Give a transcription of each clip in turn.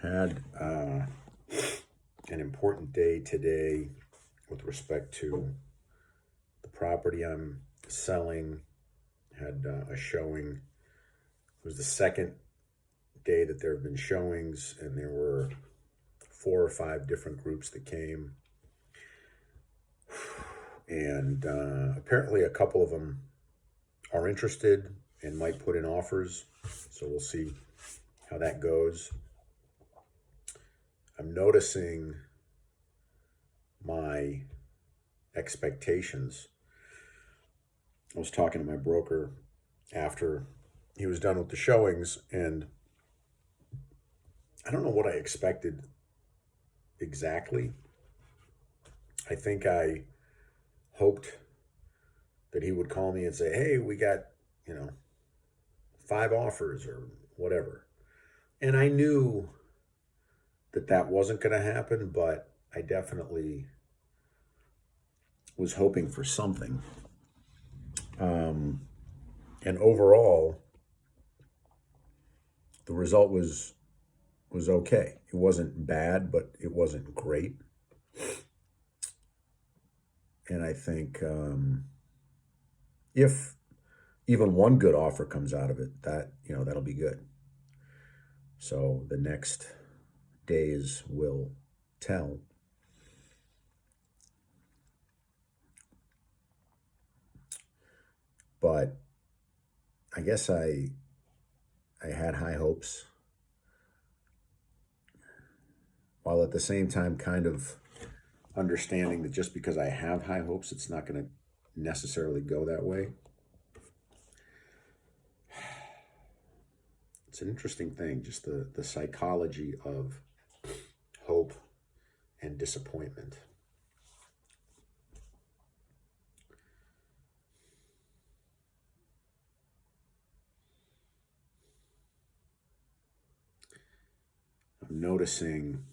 Had an important day today with respect to the property I'm selling. Had a showing. It was the second day that there have been showings, and there were 4 or 5 different groups that came. And apparently, a couple of them are interested and might put in offers. So we'll see how that goes. I'm noticing my expectations. I was talking to my broker after he was done with the showings, and I don't know what I expected exactly. I think I hoped that he would call me and say, "Hey, we got, you know, 5 offers or whatever." And I knew that that wasn't going to happen, but I definitely was hoping for something. And overall, the result was okay. It wasn't bad, but it wasn't great. And I think if even one good offer comes out of it, that'll be good. So the next days will tell. But I guess I had high hopes, while at the same time kind of understanding that just because I have high hopes, it's not going to necessarily go that way. It's an interesting thing, just the psychology of hope and disappointment. I'm noticing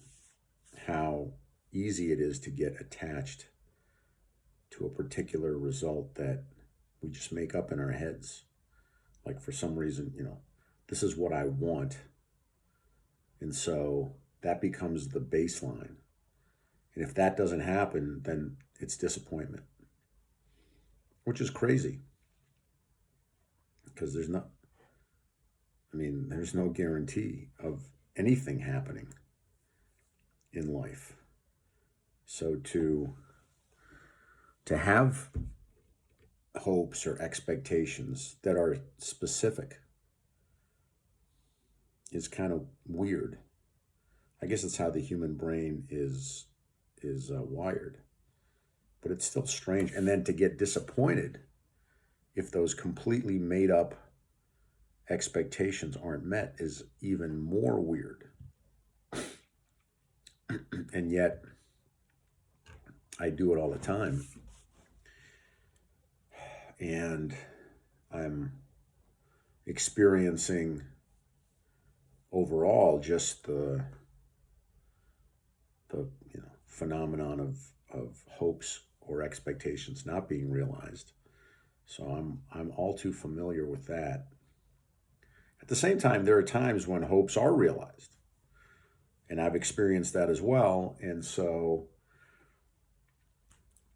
how easy it is to get attached to a particular result that we just make up in our heads. Like, for some reason, this is what I want. And so that becomes the baseline. And if that doesn't happen, then it's disappointment, which is crazy, because there's no guarantee of anything happening in life. So to have hopes or expectations that are specific is kind of weird. I guess it's how the human brain is wired, but it's still strange. And then to get disappointed if those completely made up expectations aren't met is even more weird. And yet I do it all the time, and I'm experiencing overall just the phenomenon of hopes or expectations not being realized. So I'm all too familiar with that. At the same time, there are times when hopes are realized, and I've experienced that as well. And so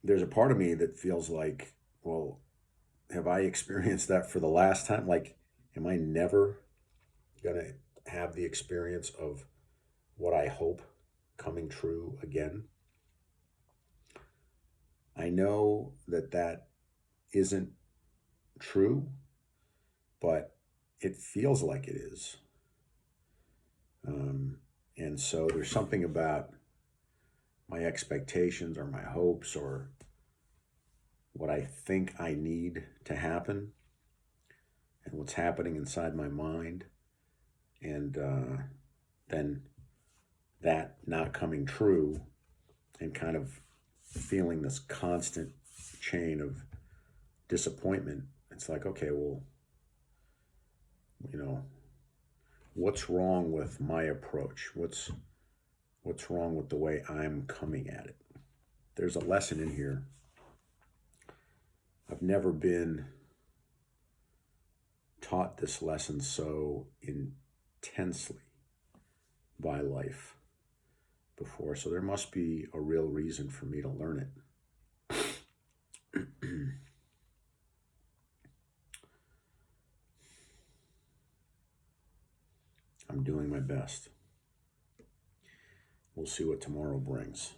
there's a part of me that feels like, well, have I experienced that for the last time? Like, am I never going to have the experience of what I hope coming true again? I know that that isn't true, but it feels like it is. And so there's something about my expectations or my hopes or what I think I need to happen and what's happening inside my mind, and then that not coming true, and kind of feeling this constant chain of disappointment. It's like, okay, well, what's wrong with my approach? What's wrong with the way I'm coming at it? There's a lesson in here. I've never been taught this lesson so intensely by life before, so there must be a real reason for me to learn it. I'm doing my best. We'll see what tomorrow brings.